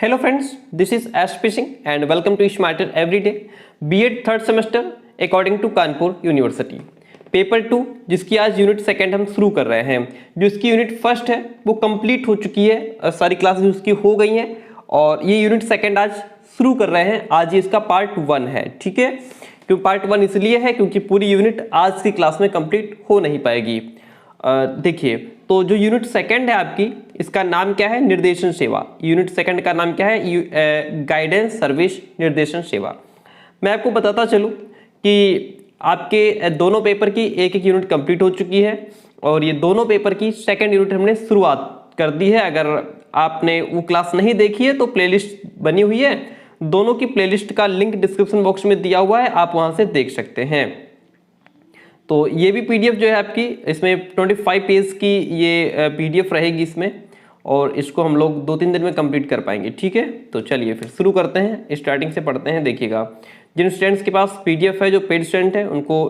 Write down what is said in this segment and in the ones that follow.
Hello friends, this is Ash Fishing and welcome to Smarter Everyday B.Ed third semester according to Kanpur university paper 2 जिसकी आज unit second हम शुरू कर रहे हैं। जो इसकी यूनिट फर्स्ट है वो कंप्लीट हो चुकी है, सारी क्लासेस उसकी हो गई हैं और ये यूनिट सेकंड आज शुरू कर रहे हैं। आज ये इसका पार्ट 1 है, ठीक है। क्यों पार्ट 1 इसलिए है क्योंकि पूरी यूनिट आज की क्लास में कंप्लीट हो नहीं पाएगी। देखिए, तो जो यूनिट सेकंड है आपकी, इसका नाम क्या है? निर्देशन सेवा। यूनिट सेकंड का नाम क्या है? गाइडेंस सर्विस निर्देशन सेवा। मैं आपको बताता चलूँ कि आपके दोनों पेपर की एक एक यूनिट कंप्लीट हो चुकी है और ये दोनों पेपर की सेकंड यूनिट हमने शुरुआत कर दी है। अगर आपने वो क्लास नहीं देखी है तो प्लेलिस्ट बनी हुई है, दोनों की प्लेलिस्ट का लिंक डिस्क्रिप्शन बॉक्स में दिया हुआ है, आप वहां से देख सकते हैं। तो ये भी पीडीएफ जो है आपकी, इसमें 25 पेज की ये पीडीएफ रहेगी इसमें, और इसको हम लोग 2-3 दिन में कंप्लीट कर पाएंगे, ठीक है। तो चलिए फिर शुरू करते हैं, स्टार्टिंग से पढ़ते हैं। देखिएगा, जिन स्टूडेंट्स के पास पीडीएफ है, जो पेड स्टूडेंट है, उनको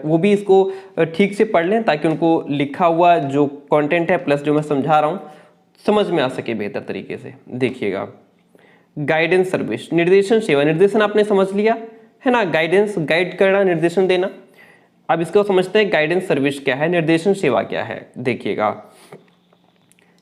वो भी इसको ठीक से पढ़ लें ताकि उनको लिखा हुआ जो कंटेंट है प्लस जो मैं समझा रहा हूँ समझ में आ सके बेहतर तरीके से। देखिएगा, गाइडेंस सर्विस निर्देशन सेवा। निर्देशन आपने समझ लिया है ना, गाइडेंस गाइड करना, निर्देशन देना। अब इसको समझते हैं गाइडेंस सर्विस क्या है, निर्देशन सेवा क्या है। देखिएगा,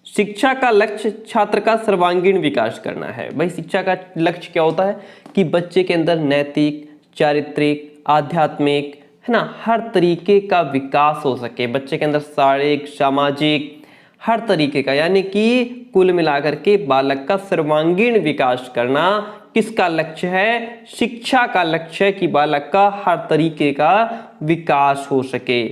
शिक्षा का लक्ष्य छात्र का सर्वांगीण विकास करना है। भाई, शिक्षा का लक्ष्य क्या होता है कि बच्चे के अंदर नैतिक, चारित्रिक, आध्यात्मिक, है ना, हर तरीके का विकास हो सके। बच्चे के अंदर शारीरिक, सामाजिक, हर तरीके का, यानी कि कुल मिलाकर के बालक का सर्वांगीण विकास करना किसका लक्ष्य है? शिक्षा का लक्ष्य है कि बालक का हर तरीके का विकास हो सके।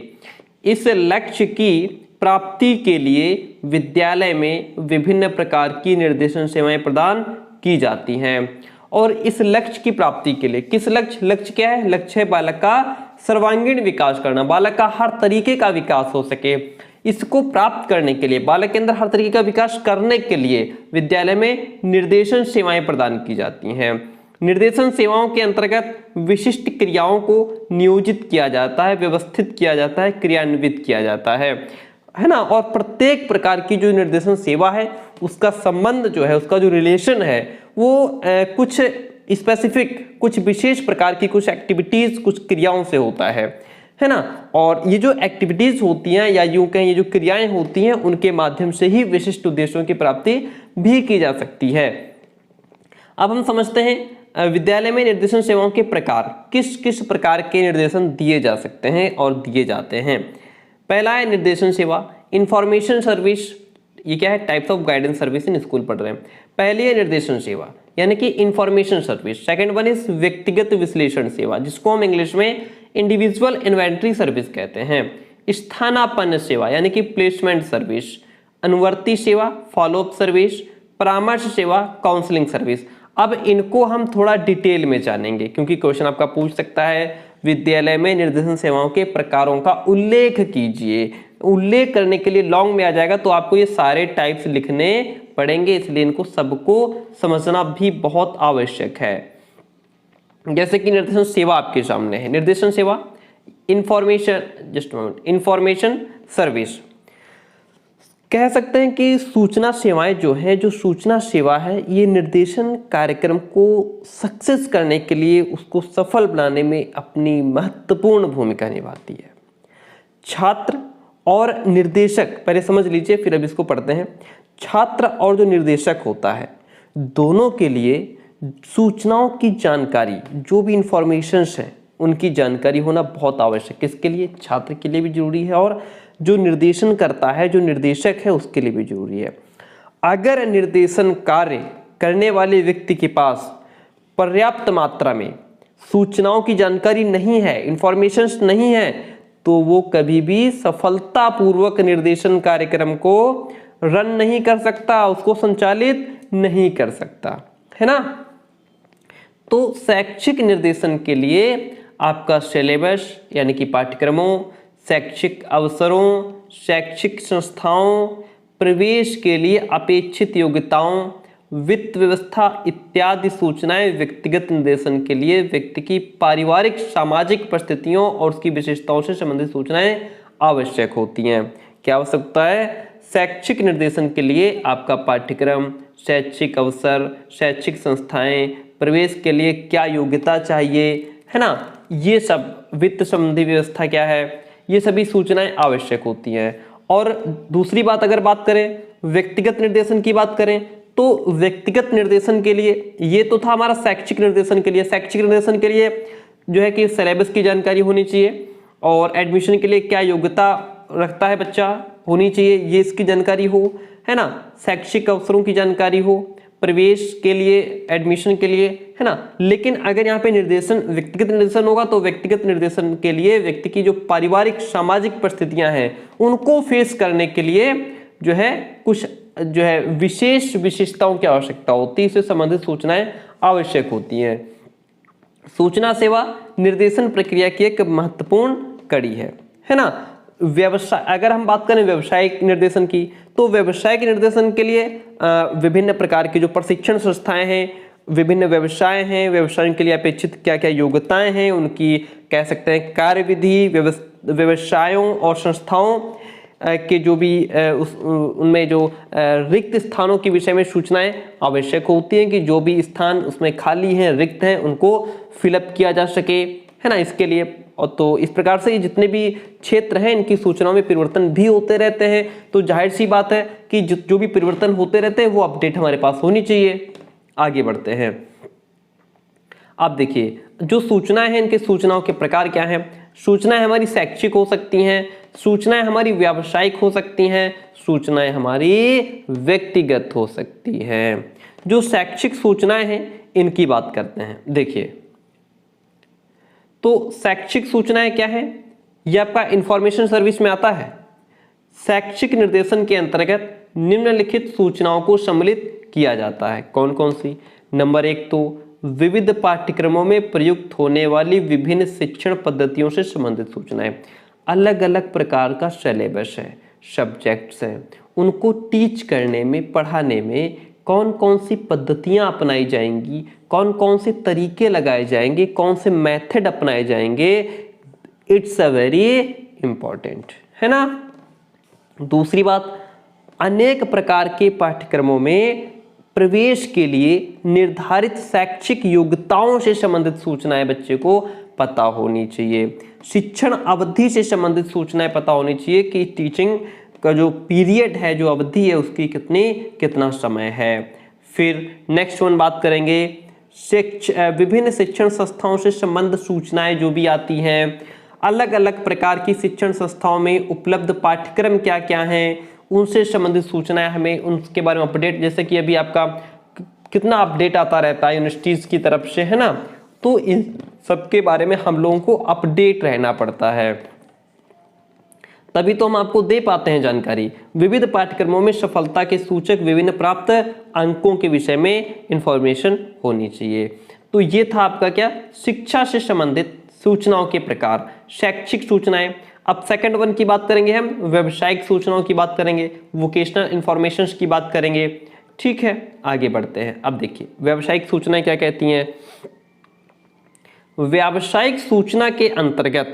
इस लक्ष्य की प्राप्ति के लिए विद्यालय में विभिन्न प्रकार की निर्देशन सेवाएं प्रदान की जाती हैं। और इस लक्ष्य की प्राप्ति के लिए किस लक्ष्य क्या है? लक्ष्य है बालक का सर्वांगीण विकास करना, बालक का हर तरीके का विकास हो सके। इसको प्राप्त करने के लिए, बालक के अंदर हर तरीके का विकास करने के लिए विद्यालय में निर्देशन सेवाएं प्रदान की जाती हैं। निर्देशन सेवाओं के अंतर्गत विशिष्ट क्रियाओं को नियोजित किया जाता है, व्यवस्थित किया जाता है, क्रियान्वित किया जाता है ना। और प्रत्येक प्रकार की जो निर्देशन सेवा है उसका संबंध जो है, उसका जो रिलेशन है वो कुछ स्पेसिफिक, कुछ विशेष प्रकार की कुछ एक्टिविटीज, कुछ क्रियाओं से होता है ना। और ये जो एक्टिविटीज होती हैं या यूं कहें ये जो क्रियाएं होती हैं, उनके माध्यम से ही विशिष्ट उद्देश्यों की प्राप्ति भी की जा सकती है। अब हम समझते हैं विद्यालय में निर्देशन सेवाओं के प्रकार, किस किस प्रकार के निर्देशन दिए जा सकते हैं और दिए जाते हैं। पहला है निर्देशन सेवा, इंफॉर्मेशन सर्विस। ये क्या है? Types of guidance service in school पढ़ रहे हैं। पहली है निर्देशन सेवा यानी कि information service. Second one is व्यक्तिगत विश्लेषण सेवा, जिसको हम इंग्लिश में इंडिविजुअल इन्वेंटरी सर्विस कहते हैं। स्थानापन्न सेवा यानी कि प्लेसमेंट सर्विस। अनुवर्ती सेवा, फॉलोअप सर्विस, परामर्श सेवा, काउंसलिंग सर्विस। अब इनको हम थोड़ा डिटेल में जानेंगे क्योंकि क्वेश्चन आपका पूछ सकता है विद्यालय में निर्देशन सेवाओं के प्रकारों का उल्लेख कीजिए। उल्लेख करने के लिए लॉन्ग में आ जाएगा तो आपको ये सारे टाइप्स लिखने पड़ेंगे, इसलिए इनको सबको समझना भी बहुत आवश्यक है। जैसे कि निर्देशन सेवा आपके सामने है। निर्देशन सेवा, इंफॉर्मेशन सर्विस, कह सकते हैं कि सूचना सेवाएं जो है, जो सूचना सेवा है, ये निर्देशन कार्यक्रम को सक्सेस करने के लिए, उसको सफल बनाने में अपनी महत्वपूर्ण भूमिका निभाती है। छात्र और निर्देशक, पहले समझ लीजिए फिर अब इसको पढ़ते हैं। छात्र और जो निर्देशक होता है, दोनों के लिए सूचनाओं की जानकारी, जो भी इंफॉर्मेशंस हैं उनकी जानकारी होना बहुत आवश्यक है। किसके लिए? छात्र के लिए भी जरूरी है और जो निर्देशन करता है, जो निर्देशक है, उसके लिए भी जरूरी है। अगर निर्देशन कार्य करने वाले व्यक्ति के पास पर्याप्त मात्रा में सूचनाओं की जानकारी नहीं है, इंफॉर्मेशंस नहीं है, तो वो कभी भी सफलतापूर्वक निर्देशन कार्यक्रम को रन नहीं कर सकता, उसको संचालित नहीं कर सकता, है ना। तो शैक्षिक निर्देशन के लिए आपका सिलेबस यानी कि पाठ्यक्रमों, शैक्षिक अवसरों, शैक्षिक संस्थाओं, प्रवेश के लिए अपेक्षित योग्यताओं, वित्त व्यवस्था इत्यादि सूचनाएं व्यक्तिगत निर्देशन के लिए व्यक्ति की पारिवारिक सामाजिक परिस्थितियों और उसकी विशेषताओं से संबंधित सूचनाएं आवश्यक होती हैं। क्या आवश्यकता है? शैक्षिक निर्देशन के लिए आपका पाठ्यक्रम, शैक्षिक अवसर, शैक्षिक संस्थाएं, प्रवेश के लिए क्या योग्यता चाहिए, है ना, ये सब, वित्त संबंधी व्यवस्था क्या है, ये सभी सूचनाएं आवश्यक होती हैं। और दूसरी बात, अगर बात करें व्यक्तिगत निर्देशन की बात करें, तो व्यक्तिगत निर्देशन के लिए, ये तो था हमारा शैक्षिक निर्देशन के लिए। शैक्षिक निर्देशन के लिए जो है कि सिलेबस की जानकारी होनी चाहिए, और एडमिशन के लिए क्या योग्यता रखता है बच्चा होनी चाहिए, ये इसकी जानकारी हो, है ना, शैक्षिक अवसरों की जानकारी हो, प्रवेश के लिए, एडमिशन के लिए, है ना। लेकिन अगर यहाँ पे निर्देशन, व्यक्तिगत निर्देशन होगा तो व्यक्तिगत निर्देशन के लिए व्यक्ति की जो पारिवारिक सामाजिक परिस्थितियां हैं उनको फेस करने के लिए जो है कुछ जो है विशेष विशेषताओं की आवश्यकता होती है, इससे संबंधित सूचनाएं आवश्यक होती हैं। सूचना सेवा निर्देशन प्रक्रिया की एक महत्वपूर्ण कड़ी है ना। व्यवसाय, अगर हम बात करें व्यवसायिक निर्देशन की, तो व्यवसायिक निर्देशन के लिए विभिन्न प्रकार की जो प्रशिक्षण संस्थाएं हैं, विभिन्न व्यवसाय हैं, व्यवसायों के लिए अपेक्षित क्या क्या योग्यताएं हैं, उनकी कह सकते हैं कार्यविधि, व्यवसायों और संस्थाओं के जो भी उनमें जो रिक्त स्थानों के विषय में सूचनाएं आवश्यक होती हैं कि जो भी स्थान उसमें खाली हैं, रिक्त हैं, उनको फिलअप किया जा सके, है ना, इसके लिए। और तो इस प्रकार से जितने भी क्षेत्र हैं इनकी सूचनाओं में परिवर्तन भी होते रहते हैं, तो जाहिर सी बात है कि जो भी परिवर्तन होते रहते हैं वो अपडेट हमारे पास होनी चाहिए। आगे बढ़ते हैं। अब देखिए जो सूचनाएं हैं, इनके सूचनाओं के प्रकार क्या हैं। सूचनाएं हमारी शैक्षिक हो सकती हैं, सूचनाएं हमारी व्यावसायिक हो सकती हैं, सूचनाएं हमारी व्यक्तिगत हो सकती हैं। जो शैक्षिक सूचनाएं हैं इनकी बात करते हैं। देखिए तो शैक्षिक सूचनाएं क्या है, यह आपका इंफॉर्मेशन सर्विस में आता है। शैक्षिक निर्देशन के अंतर्गत निम्नलिखित सूचनाओं को सम्मिलित किया जाता है। कौन कौन सी। नंबर 1 तो विविध पाठ्यक्रमों में प्रयुक्त होने वाली विभिन्न शिक्षण पद्धतियों से संबंधित सूचनाएं। अलग अलग प्रकार का सिलेबस है, सब्जेक्ट्स हैं, उनको टीच करने में, पढ़ाने में कौन कौन सी पद्धतियां अपनाई जाएंगी, कौन कौन से तरीके लगाए जाएंगे, कौन से मेथड अपनाए जाएंगे, इट्स अ वेरी इंपॉर्टेंट, है ना। दूसरी बात, अनेक प्रकार के पाठ्यक्रमों में प्रवेश के लिए निर्धारित शैक्षिक योग्यताओं से संबंधित सूचनाएं बच्चे को पता होनी चाहिए। शिक्षण अवधि से संबंधित सूचनाएं पता होनी चाहिए कि टीचिंग का जो पीरियड है, जो अवधि है, उसकी कितना समय है। फिर नेक्स्ट वन बात करेंगे विभिन्न शिक्षण संस्थाओं से संबंध सूचनाएं जो भी आती हैं, अलग अलग प्रकार की शिक्षण संस्थाओं में उपलब्ध पाठ्यक्रम क्या क्या हैं, उनसे संबंधित सूचनाएं हमें उनके बारे में अपडेट, जैसे कि अभी आपका कितना अपडेट आता रहता है यूनिवर्सिटीज की तरफ से, है ना, तो इन सबके बारे में हम लोगों को अपडेट रहना पड़ता है, तभी तो हम आपको दे पाते हैं जानकारी। विविध पाठ्यक्रमों में सफलता के सूचक विभिन्न प्राप्त अंकों के विषय में इंफॉर्मेशन होनी चाहिए। तो ये था आपका क्या, शिक्षा से संबंधित सूचनाओं के प्रकार, शैक्षिक सूचनाएं। अब सेकंड वन की बात करेंगे हम, व्यावसायिक सूचनाओं की बात करेंगे, वोकेशनल इंफॉर्मेशन की बात करेंगे। ठीक है, आगे बढ़ते हैं। अब देखिए व्यावसायिक सूचनाएं क्या कहती हैं। व्यावसायिक सूचना के अंतर्गत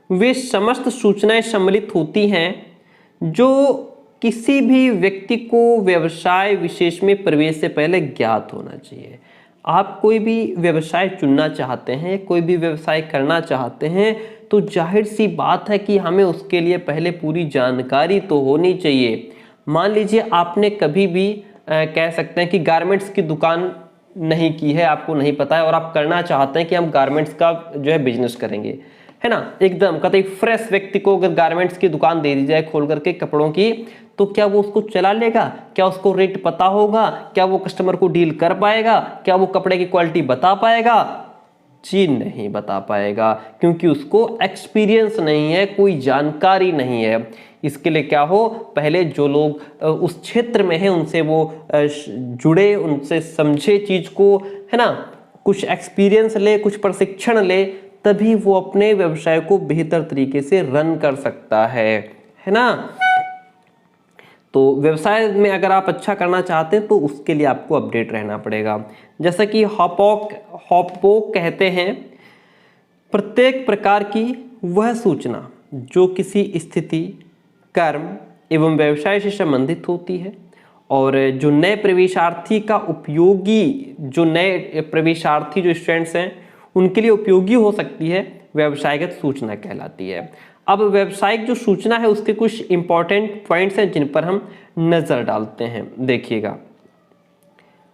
वे समस्त सूचनाएं सम्मिलित होती हैं जो किसी भी व्यक्ति को व्यवसाय विशेष में प्रवेश से पहले ज्ञात होना चाहिए। आप कोई भी व्यवसाय चुनना चाहते हैं, कोई भी व्यवसाय करना चाहते हैं, तो जाहिर सी बात है कि हमें उसके लिए पहले पूरी जानकारी तो होनी चाहिए। मान लीजिए आपने कभी भी कह सकते हैं कि गारमेंट्स की दुकान नहीं की है, आपको नहीं पता है, और आप करना चाहते हैं कि हम गारमेंट्स का जो है बिजनेस करेंगे, है ना, एकदम कतई फ्रेश व्यक्ति को अगर गारमेंट्स की दुकान दे दी जाए खोल करके कपड़ों की, तो क्या वो उसको चला लेगा? क्या उसको रेट पता होगा? क्या वो कस्टमर को डील कर पाएगा? क्या वो कपड़े की क्वालिटी बता पाएगा? जी नहीं बता पाएगा, क्योंकि उसको एक्सपीरियंस नहीं है, कोई जानकारी नहीं है। इसके लिए क्या हो, पहले जो लोग उस क्षेत्र में हैं उनसे वो जुड़े, उनसे समझे चीज को, है ना, कुछ एक्सपीरियंस ले, कुछ प्रशिक्षण ले, तभी वो अपने व्यवसाय को बेहतर तरीके से रन कर सकता है ना। तो व्यवसाय में अगर आप अच्छा करना चाहते हैं तो उसके लिए आपको अपडेट रहना पड़ेगा। जैसा कि हॉपोक कहते हैं, प्रत्येक प्रकार की वह सूचना जो किसी स्थिति, कर्म एवं व्यवसाय से संबंधित होती है और जो नए प्रवेशार्थी का उपयोगी, जो नए प्रवेशार्थी जो स्टूडेंट्स हैं उनके लिए उपयोगी हो सकती है, व्यवसायगत सूचना कहलाती है। अब व्यावसायिक जो सूचना है उसके कुछ इंपॉर्टेंट पॉइंट्स हैं जिन पर हम नजर डालते हैं। देखिएगा,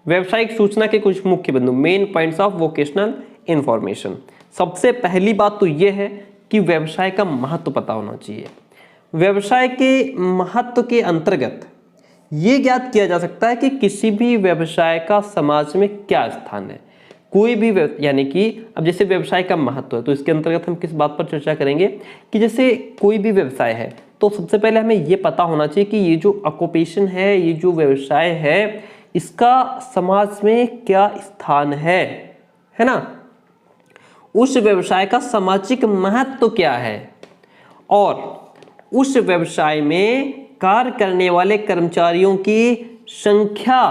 व्यावसायिक सूचना के कुछ मुख्य बिंदु, main points of vocational information. सबसे पहली बात तो यह है कि व्यवसाय का महत्व पता होना चाहिए। व्यवसाय के महत्व के अंतर्गत ये ज्ञात किया जा सकता है कि किसी भी व्यवसाय का समाज में क्या स्थान है। कोई भी यानी कि अब जैसे व्यवसाय का महत्व है तो इसके अंतर्गत हम किस बात पर चर्चा करेंगे कि जैसे कोई भी व्यवसाय है तो सबसे पहले हमें ये पता होना चाहिए कि ये जो ऑक्यूपेशन है, ये जो व्यवसाय है, इसका समाज में क्या स्थान है ना। उस व्यवसाय का सामाजिक महत्व क्या है और उस व्यवसाय में कार्य करने वाले कर्मचारियों की संख्या,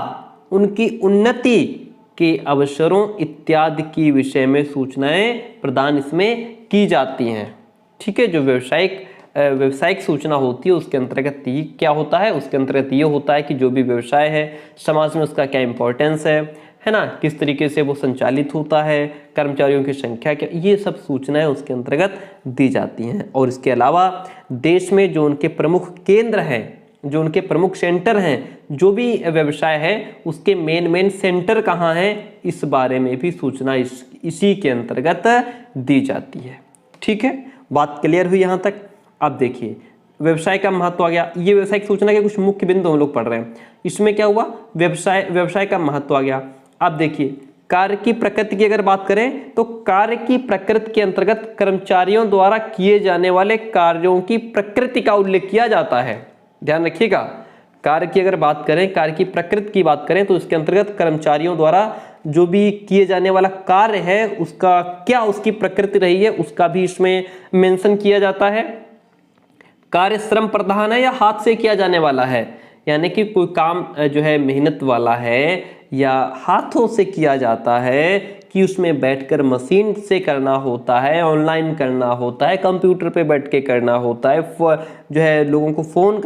उनकी उन्नति के अवसरों इत्यादि की विषय में सूचनाएं प्रदान इसमें की जाती हैं। ठीक है, जो व्यवसायिक सूचना होती है उसके अंतर्गत ये क्या होता है, उसके अंतर्गत ये होता है कि जो भी व्यवसाय है समाज में उसका क्या इंपॉर्टेंस है ना, किस तरीके से वो संचालित होता है, कर्मचारियों की संख्या क्या, ये सब सूचनाएं उसके अंतर्गत दी जाती हैं। और इसके अलावा देश में जो उनके प्रमुख केंद्र हैं, जो उनके प्रमुख सेंटर हैं, जो भी व्यवसाय है उसके मेन सेंटर कहाँ हैं, इस बारे में भी सूचना इसी के अंतर्गत दी जाती है। ठीक है, बात क्लियर हुई यहाँ तक। अब देखिए, व्यवसाय का महत्व आ गया, ये व्यवसायिक सूचना के कुछ मुख्य बिंदु हम लोग पढ़ रहे हैं। इसमें क्या हुआ, व्यवसाय का महत्व आ गया। अब देखिए, कार्य की प्रकृति की अगर बात करें तो कार्य की प्रकृति के अंतर्गत कर्मचारियों द्वारा किए जाने वाले कार्यों की प्रकृति का उल्लेख किया जाता है। ध्यान रखिएगा, कार्य की अगर बात करें, कार्य की प्रकृति की बात करें तो इसके अंतर्गत कर्मचारियों द्वारा जो भी किए जाने वाला कार्य है उसका क्या, उसकी प्रकृति रही है, उसका भी इसमें मेंशन किया जाता है। कार्य श्रम प्रधान है या हाथ से किया जाने वाला है, यानी कि कोई काम जो है मेहनत वाला है या हाथों से किया जाता है कि उसमें बैठकर मशीन से करना होता है, ऑनलाइन करना होता है, कंप्यूटर पे बैठ के करना होता है, जो है लोगों को फ़ोन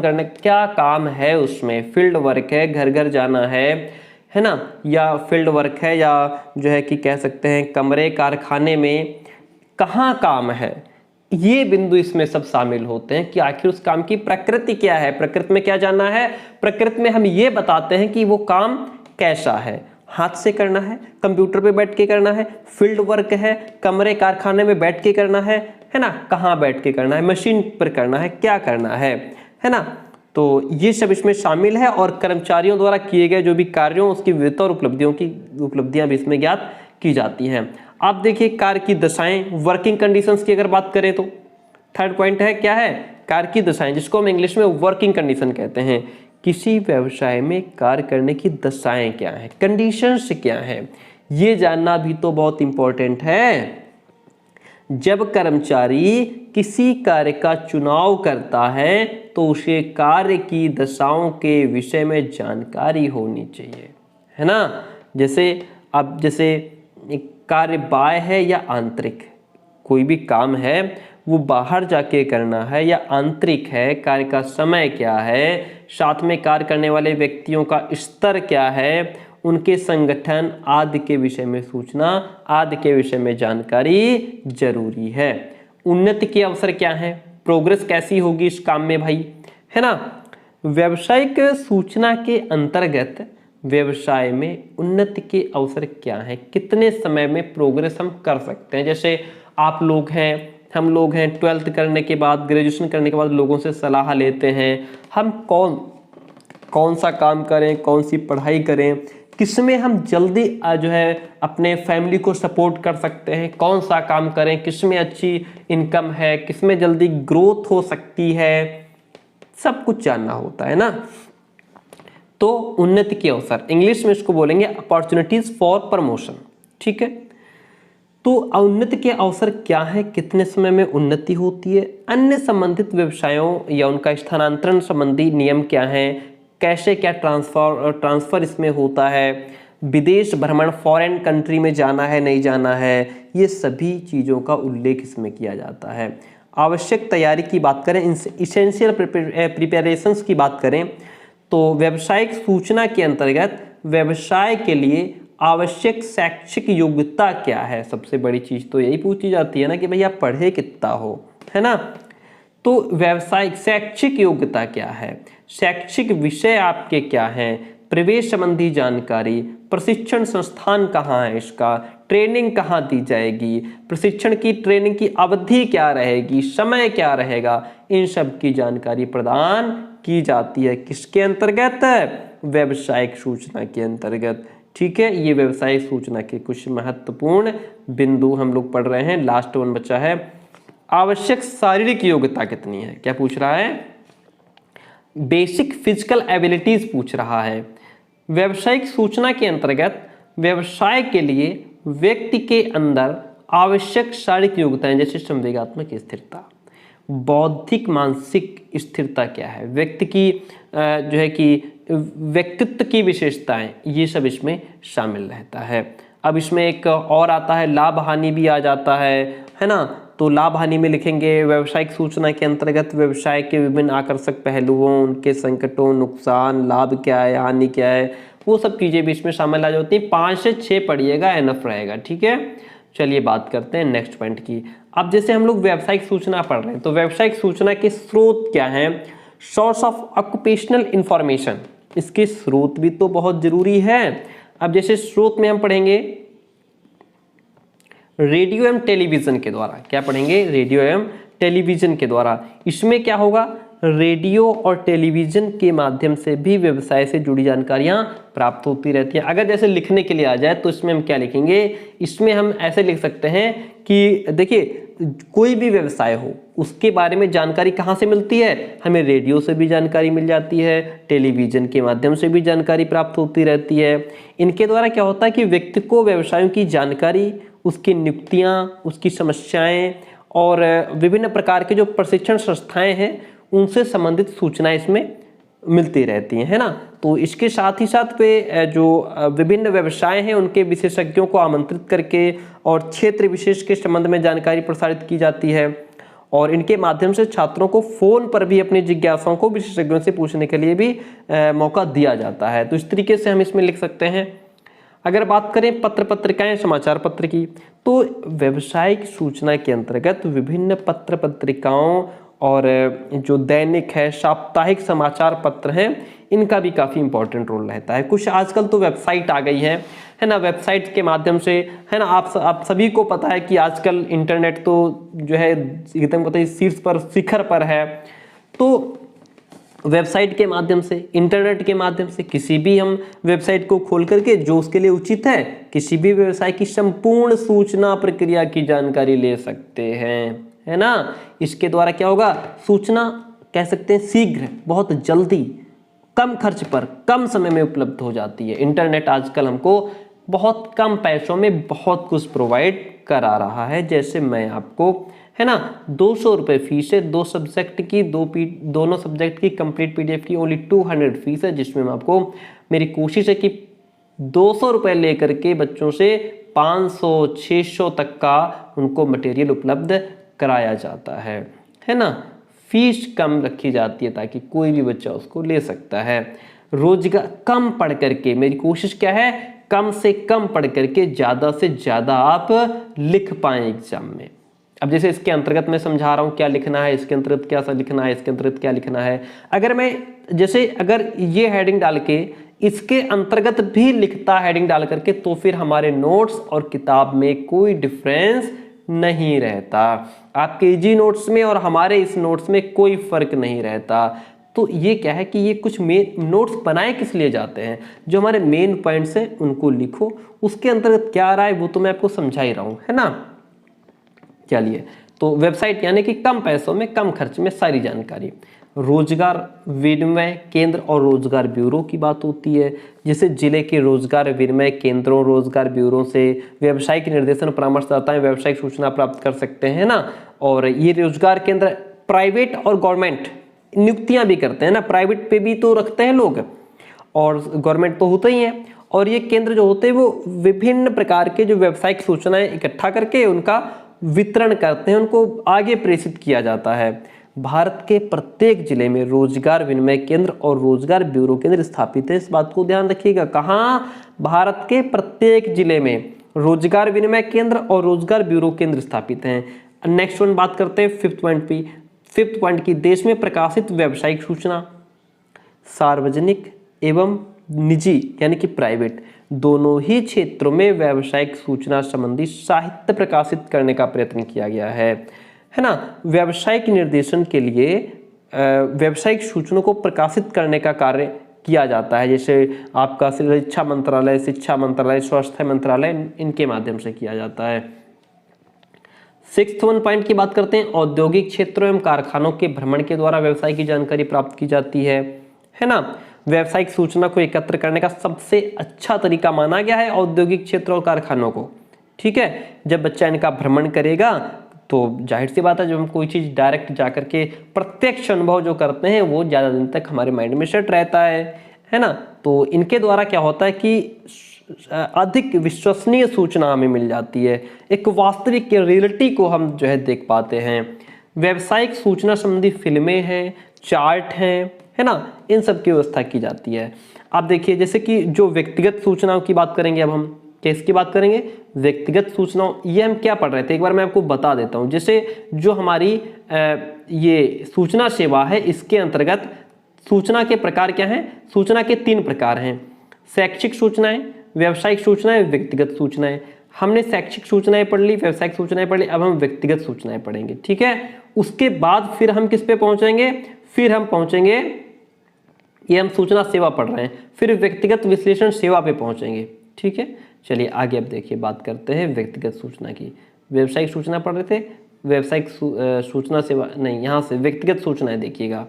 करने, क्या काम है उसमें, फील्ड वर्क है, घर घर जाना है ना, या फील्ड वर्क है, या जो है कि कह सकते हैं कमरे कारखाने में कहाँ काम है, ये बिंदु इसमें सब शामिल होते हैं कि आखिर उस काम की प्रकृति क्या है। प्रकृति में क्या जानना है, प्रकृति में हम ये बताते हैं कि वो काम कैसा है, हाथ से करना है, कंप्यूटर पे बैठ के करना है, फील्ड वर्क है, कमरे कारखाने में बैठ के करना है ना, कहाँ बैठ के करना है, मशीन पर करना है, क्या करना है ना। तो ये सब इसमें शामिल है और कर्मचारियों द्वारा किए गए जो भी कार्यों उसकी विविधता और उपलब्धियां भी इसमें ज्ञात की जाती हैं। आप देखिए, कार्य की दशाएं, वर्किंग कंडीशंस की अगर बात करें तो थर्ड पॉइंट है, क्या है, कार्य की दशाएं, जिसको हम इंग्लिश में वर्किंग कंडीशन कहते हैं। किसी व्यवसाय में कार्य करने की दशाएं क्या हैं, कंडीशंस क्या हैं, ये जानना भी तो बहुत इंपॉर्टेंट है। जब कर्मचारी किसी कार्य का चुनाव करता है तो उसे कार्य की दशाओं के विषय में जानकारी होनी चाहिए, है ना। जैसे कार्य बाह्य है या आंतरिक, कोई भी काम है वो बाहर जाके करना है या आंतरिक है, कार्य का समय क्या है, साथ में कार्य करने वाले व्यक्तियों का स्तर क्या है, उनके संगठन आदि के विषय में सूचना, आदि के विषय में जानकारी जरूरी है। उन्नति के अवसर क्या है, प्रोग्रेस कैसी होगी इस काम में भाई, है ना। व्यावसायिक सूचना के अंतर्गत व्यवसाय में उन्नति के अवसर क्या है, कितने समय में प्रोग्रेस हम कर सकते हैं। जैसे आप लोग हैं, हम लोग हैं, 12th करने के बाद, ग्रेजुएशन करने के बाद लोगों से सलाह लेते हैं हम कौन सा काम करें, कौन सी पढ़ाई करें, किसमें हम जल्दी जो है अपने फैमिली को सपोर्ट कर सकते हैं, कौन सा काम करें, किसमें अच्छी इनकम है, किसमें जल्दी ग्रोथ हो सकती है, सब कुछ जानना होता है ना। तो उन्नति के अवसर, इंग्लिश में इसको बोलेंगे अपॉर्चुनिटीज फॉर प्रमोशन। ठीक है, तो उन्नति के अवसर क्या है, कितने समय में उन्नति होती है, अन्य संबंधित व्यवसायों या उनका स्थानांतरण संबंधी नियम क्या हैं, कैसे क्या ट्रांसफर इसमें होता है, विदेश भ्रमण, फॉरेन कंट्री में जाना है नहीं जाना है, ये सभी चीज़ों का उल्लेख इसमें किया जाता है। आवश्यक तैयारी की बात करें, इसेंशियल प्रिपरेशंस की बात करें तो व्यावसायिक सूचना के अंतर्गत व्यवसाय के लिए आवश्यक शैक्षिक योग्यता क्या है, सबसे बड़ी चीज तो यही पूछी जाती है ना कि भाई आप पढ़े कितना हो, है ना। तो व्यावसायिक शैक्षिक योग्यता क्या है, शैक्षिक विषय आपके क्या हैं, प्रवेश संबंधी जानकारी, प्रशिक्षण संस्थान कहाँ है इसका, ट्रेनिंग कहाँ दी जाएगी, प्रशिक्षण की ट्रेनिंग की अवधि क्या रहेगी, समय क्या रहेगा, इन सब की जानकारी प्रदान की जाती है किसके अंतर्गत, व्यावसायिक सूचना के अंतर्गत। ठीक है, ये व्यावसायिक सूचना के कुछ महत्वपूर्ण बिंदु हम लोग पढ़ रहे हैं। लास्ट वन बचा है आवश्यक शारीरिक योग्यता कितनी है, क्या पूछ रहा है, बेसिक फिजिकल एबिलिटीज पूछ रहा है। व्यावसायिक सूचना के अंतर्गत व्यवसाय के लिए व्यक्ति के अंदर आवश्यक शारीरिक योग्यताएं जैसे संवेगात्मक स्थिरता, बौद्धिक मानसिक स्थिरता क्या है, व्यक्ति की जो है कि व्यक्तित्व की विशेषताएं, ये सब इसमें शामिल रहता है। अब इसमें एक और आता है लाभ हानि भी आ जाता है ना। तो लाभ हानि में लिखेंगे व्यावसायिक सूचना के अंतर्गत व्यवसाय के विभिन्न आकर्षक पहलुओं, उनके संकटों, नुकसान, लाभ क्या है, हानि क्या है, वो सब चीजें भी इसमें शामिल आ जाती हैं। 5 से 6 पढ़िएगा, एनफ रहेगा। ठीक है, चलिए बात करते हैं नेक्स्ट पॉइंट की। अब जैसे हम लोग व्यावसायिक सूचना पढ़ रहे हैं तो व्यावसायिक सूचना के स्रोत क्या हैं, सोर्स ऑफ ऑक्यूपेशनल इंफॉर्मेशन, इसके स्रोत भी तो बहुत जरूरी है। अब जैसे स्रोत में हम पढ़ेंगे रेडियो एवं टेलीविजन के द्वारा, क्या पढ़ेंगे, रेडियो एवं टेलीविजन के द्वारा। इसमें क्या होगा, रेडियो और टेलीविजन के माध्यम से भी व्यवसाय से जुड़ी जानकारियां प्राप्त होती रहती हैं। अगर जैसे लिखने के लिए आ जाए तो इसमें हम क्या लिखेंगे, इसमें हम ऐसे लिख सकते हैं कि देखिए कोई भी व्यवसाय हो उसके बारे में जानकारी कहाँ से मिलती है, हमें रेडियो से भी जानकारी मिल जाती है, टेलीविजन के माध्यम से भी जानकारी प्राप्त होती रहती है। इनके द्वारा क्या होता है कि व्यक्ति को व्यवसायों की जानकारी, उसकी नियुक्तियाँ, उसकी समस्याएं और विभिन्न प्रकार के जो प्रशिक्षण संस्थाएं हैं उनसे संबंधित सूचनाएं इसमें मिलती रहती हैं, है ना। तो इसके साथ ही साथ पे जो विभिन्न व्यवसाय हैं उनके विशेषज्ञों को आमंत्रित करके और क्षेत्र विशेष के संबंध में जानकारी प्रसारित की जाती है और इनके माध्यम से छात्रों को फोन पर भी अपनी जिज्ञासाओं को विशेषज्ञों से पूछने के लिए भी मौका दिया जाता है। तो इस तरीके से हम इसमें लिख सकते हैं। अगर बात करें पत्र पत्रिकाएं, समाचार पत्र की, तो व्यावसायिक सूचना के अंतर्गत विभिन्न पत्र पत्रिकाओं और जो दैनिक है, साप्ताहिक समाचार पत्र हैं, इनका भी काफ़ी इंपॉर्टेंट रोल रहता है। कुछ आजकल तो वेबसाइट आ गई है ना, वेबसाइट के माध्यम से, है ना, आप सभी को पता है कि आजकल इंटरनेट तो जो है एकदम कहते हैं शीर्ष पर, शिखर पर है। तो वेबसाइट के माध्यम से, इंटरनेट के माध्यम से किसी भी हम वेबसाइट को खोल करके जो उसके लिए उचित है किसी भी व्यवसाय की संपूर्ण सूचना प्रक्रिया की जानकारी ले सकते हैं, है ना। इसके द्वारा क्या होगा, सूचना कह सकते हैं शीघ्र, बहुत जल्दी, कम खर्च पर, कम समय में उपलब्ध हो जाती है। इंटरनेट आजकल हमको बहुत कम पैसों में बहुत कुछ प्रोवाइड करा रहा है। जैसे मैं आपको, है ना, 200 रुपये फीस है, 2 सब्जेक्ट की, दोनों सब्जेक्ट की कंप्लीट PDF की ओनली 200 फीस है, जिसमें मैं आपको, मेरी कोशिश है कि 200 रुपये लेकर के बच्चों से 500-600 तक का उनको मटेरियल उपलब्ध कराया जाता है ना। फीस कम रखी जाती है ताकि कोई भी बच्चा उसको ले सकता है। रोजगार कम पढ़ करके, मेरी कोशिश क्या है, कम से कम पढ़ करके ज़्यादा से ज़्यादा आप लिख पाएँ एग्जाम में। अब जैसे इसके अंतर्गत मैं समझा रहा हूँ क्या लिखना है, इसके अंतर्गत क्या सा लिखना है, इसके अंतर्गत क्या लिखना है। अगर मैं जैसे अगर ये हेडिंग डाल के इसके अंतर्गत भी लिखता हेडिंग डाल करके, तो फिर हमारे नोट्स और किताब में कोई डिफरेंस नहीं रहता। आपके इजी नोट्स में और हमारे इस नोट्स में कोई फर्क नहीं रहता। तो ये क्या है कि ये कुछ मेन नोट्स बनाए किस लिए जाते हैं, जो हमारे मेन पॉइंट्स हैं उनको लिखो, उसके अंतर्गत क्या आ रहा है वो तो मैं आपको समझा ही रहा हूँ, है ना। चलिए, तो वेबसाइट यानी कि कम पैसों में, कम खर्च में सारी जानकारी। रोजगार विनिमय केंद्र और रोजगार ब्यूरो की बात होती है। जैसे जिले के रोजगार विनिमय केंद्रों, रोजगार ब्यूरो से व्यावसायिक निर्देशन परामर्शदाताएं व्यावसायिक सूचना प्राप्त कर सकते हैं ना। और ये रोजगार केंद्र प्राइवेट और गवर्नमेंट नियुक्तियां भी करते हैं ना, प्राइवेट पे भी तो रखते हैं लोग और गवर्नमेंट तो होते ही हैं। और ये केंद्र जो होते हैं वो विभिन्न प्रकार के जो व्यावसायिक सूचनाएं इकट्ठा करके उनका वितरण करते हैं, उनको आगे प्रेषित किया जाता है। भारत के प्रत्येक जिले में रोजगार विनिमय केंद्र और रोजगार ब्यूरो केंद्र स्थापित है। इस बात को ध्यान रखिएगा, कहाँ? भारत के प्रत्येक जिले में रोजगार विनिमय केंद्र और रोजगार ब्यूरो केंद्र स्थापित हैं। नेक्स्ट वन बात करते हैं फिफ्थ पॉइंट की, देश में प्रकाशित व्यावसायिक सूचना सार्वजनिक एवं निजी यानी कि प्राइवेट दोनों ही क्षेत्रों में व्यावसायिक सूचना संबंधी साहित्य प्रकाशित करने का प्रयत्न किया गया है ना। व्यावसायिक निर्देशन के लिए व्यावसायिक सूचना को प्रकाशित करने का कार्य किया जाता है, जैसे आपका शिक्षा मंत्रालय, स्वास्थ्य मंत्रालय, इनके माध्यम से किया जाता है। सिक्स्थ वन पॉइंट की बात करते हैं, औद्योगिक क्षेत्रों एवं कारखानों के भ्रमण के द्वारा व्यवसाय की जानकारी प्राप्त की जाती है ना। व्यावसायिक सूचना को एकत्र करने का सबसे अच्छा तरीका माना गया है औद्योगिक क्षेत्र और कारखानों को। ठीक है, जब बच्चा इनका भ्रमण करेगा तो जाहिर सी बात है, जब हम कोई चीज़ डायरेक्ट जाकर के प्रत्यक्ष अनुभव जो करते हैं वो ज़्यादा दिन तक हमारे माइंड में सेट रहता है ना। तो इनके द्वारा क्या होता है कि अधिक विश्वसनीय सूचना हमें मिल जाती है, एक वास्तविक रियलिटी को हम जो है देख पाते हैं। व्यावसायिक सूचना संबंधी फिल्में हैं, चार्ट हैं, है ना, इन सब की व्यवस्था की जाती है। आप देखिए, जैसे कि जो व्यक्तिगत सूचनाओं की बात करेंगे, अब हम किसकी बात करेंगे? व्यक्तिगत सूचनाओं। ये हम क्या पढ़ रहे थे, एक बार मैं आपको बता देता हूँ। जैसे जो हमारी ये सूचना सेवा है, इसके अंतर्गत सूचना के प्रकार क्या हैं? सूचना के 3 प्रकार हैं, शैक्षिक सूचनाएं, व्यावसायिक सूचनाएं, व्यक्तिगत सूचनाएं। हमने शैक्षिक सूचनाएं पढ़ ली, व्यावसायिक सूचनाएं पढ़ ली, अब हम व्यक्तिगत सूचनाएं पढ़ेंगे। ठीक है, उसके बाद फिर हम किस पे पहुंचेंगे? फिर हम पहुंचेंगे, ये हम सूचना सेवा पढ़ रहे हैं, फिर व्यक्तिगत विश्लेषण सेवा पे पहुंचेंगे। ठीक है, चलिए आगे अब देखिए, बात करते हैं व्यक्तिगत सूचना की। व्यावसायिक सूचना पढ़ रहे थे, व्यावसायिक सूचना सेवा नहीं, यहाँ से व्यक्तिगत सूचनाएं देखिएगा।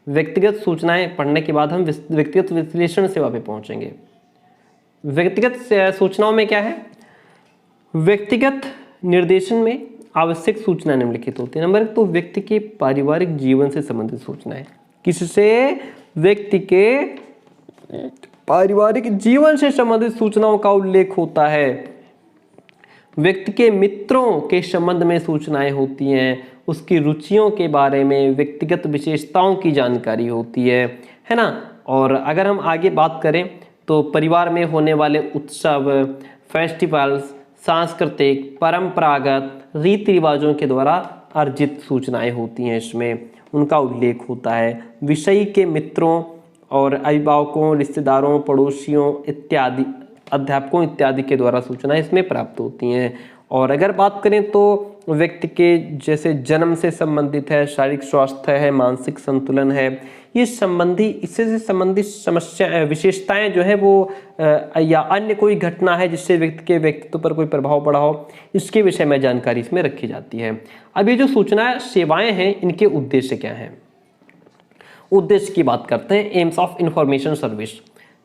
व्यक्तिगत सूचनाएं पढ़ने के बाद हम व्यक्तिगत विश्लेषण सेवा पे पहुंचेंगे। व्यक्तिगत सूचनाओं में क्या है? व्यक्तिगत निर्देशन में आवश्यक सूचना निम्नलिखित होती है। नंबर 1 तो व्यक्ति के पारिवारिक जीवन से संबंधित सूचनाएं। किससे? व्यक्ति के पारिवारिक जीवन से संबंधित सूचनाओं का उल्लेख होता है। व्यक्ति के मित्रों के संबंध में सूचनाएं होती हैं, उसकी रुचियों के बारे में, व्यक्तिगत विशेषताओं की जानकारी होती है ना। और अगर हम आगे बात करें तो परिवार में होने वाले उत्सव, फेस्टिवल्स, सांस्कृतिक, परंपरागत रीति रिवाजों के द्वारा अर्जित सूचनाएं होती हैं, इसमें उनका उल्लेख होता है। विषयी के मित्रों और अभिभावकों, रिश्तेदारों, पड़ोसियों इत्यादि, अध्यापकों इत्यादि के द्वारा सूचनाएं इसमें प्राप्त होती हैं। और अगर बात करें तो व्यक्ति के जैसे जन्म से संबंधित है, शारीरिक स्वास्थ्य है, मानसिक संतुलन है, ये संबंधी, इससे से संबंधित समस्या विशेषताएं जो है वो या अन्य कोई घटना है जिससे व्यक्ति के व्यक्तित्व पर कोई प्रभाव पड़ा हो, इसके विषय में जानकारी इसमें रखी जाती है। अब ये जो सूचना सेवाएं हैं, इनके उद्देश्य क्या हैं? उद्देश्य की बात करते हैं। AIIMS of information service.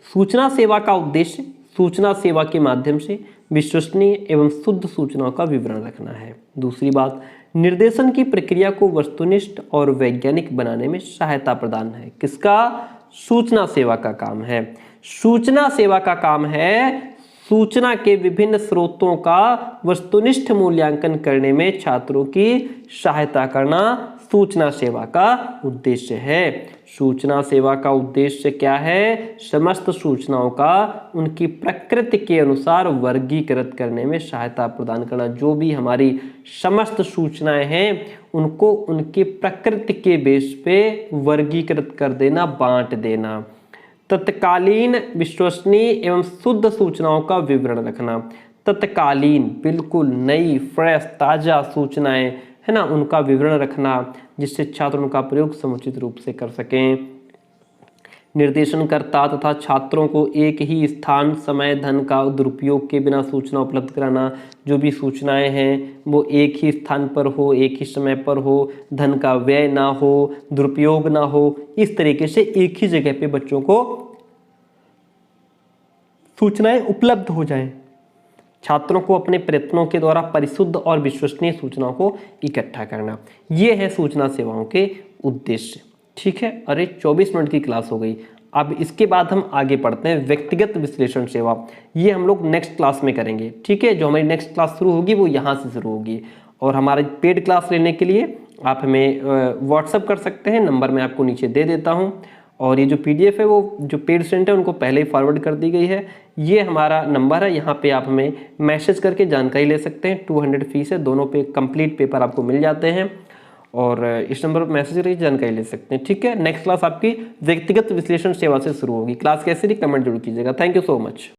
सूचना सेवा का उद्देश्य सूचना सेवा के माध्यम से विश्वसनीय एवं शुद्ध सूचनाओं का विवरण रखना है। दूसरी बात, निर्देशन की प्रक्रिया को वस्तुनिष्ठ और वैज्ञानिक बनाने में सहायता प्रदान है। किसका? सूचना सेवा का काम है। सूचना सेवा का काम है सूचना के विभिन्न स्रोतों का वस्तुनिष्ठ मूल्यांकन करने में छात्रों की सहायता करना सूचना सेवा का उद्देश्य है। सूचना सेवा का उद्देश्य क्या है? समस्त सूचनाओं का उनकी प्रकृति के अनुसार वर्गीकृत करने में सहायता प्रदान करना। जो भी हमारी समस्त सूचनाएं हैं उनको उनकी प्रकृति के बेस पे वर्गीकृत कर देना, बांट देना। तत्कालीन, विश्वसनीय एवं शुद्ध सूचनाओं का विवरण रखना। तत्कालीन, बिल्कुल नई, फ्रेश, ताज़ा सूचनाएं है ना, उनका विवरण रखना जिससे छात्र उनका प्रयोग समुचित रूप से कर सकें। निर्देशनकर्ता तथा छात्रों को एक ही स्थान, समय, धन का दुरुपयोग के बिना सूचना उपलब्ध कराना। जो भी सूचनाएं हैं वो एक ही स्थान पर हो, एक ही समय पर हो, धन का व्यय ना हो, दुरुपयोग ना हो, इस तरीके से एक ही जगह पे बच्चों को सूचनाएं उपलब्ध हो जाएं। छात्रों को अपने प्रयत्नों के द्वारा परिशुद्ध और विश्वसनीय सूचनाओं को इकट्ठा करना, ये है सूचना सेवाओं के उद्देश्य। ठीक है, अरे 24 मिनट की क्लास हो गई। अब इसके बाद हम आगे पढ़ते हैं व्यक्तिगत विश्लेषण सेवा। ये हम लोग नेक्स्ट क्लास में करेंगे। ठीक है, जो हमारी नेक्स्ट क्लास शुरू होगी वो यहाँ से शुरू होगी। और हमारी पेड क्लास लेने के लिए आप हमें व्हाट्सअप कर सकते हैं, नंबर मैं आपको नीचे दे देता हूँ। और ये जो PDF है वो जो पेड स्टूडेंट है उनको पहले ही फॉरवर्ड कर दी गई है। ये हमारा नंबर है, यहाँ पे आप हमें मैसेज करके जानकारी ले सकते हैं। 200 फीस है, दोनों पे कंप्लीट पेपर आपको मिल जाते हैं और इस नंबर पर मैसेज करके जानकारी ले सकते हैं। ठीक है, नेक्स्ट क्लास आपकी व्यक्तिगत विश्लेषण सेवा से शुरू होगी। क्लास कैसी रही कमेंट जरूर कीजिएगा। Thank you so much.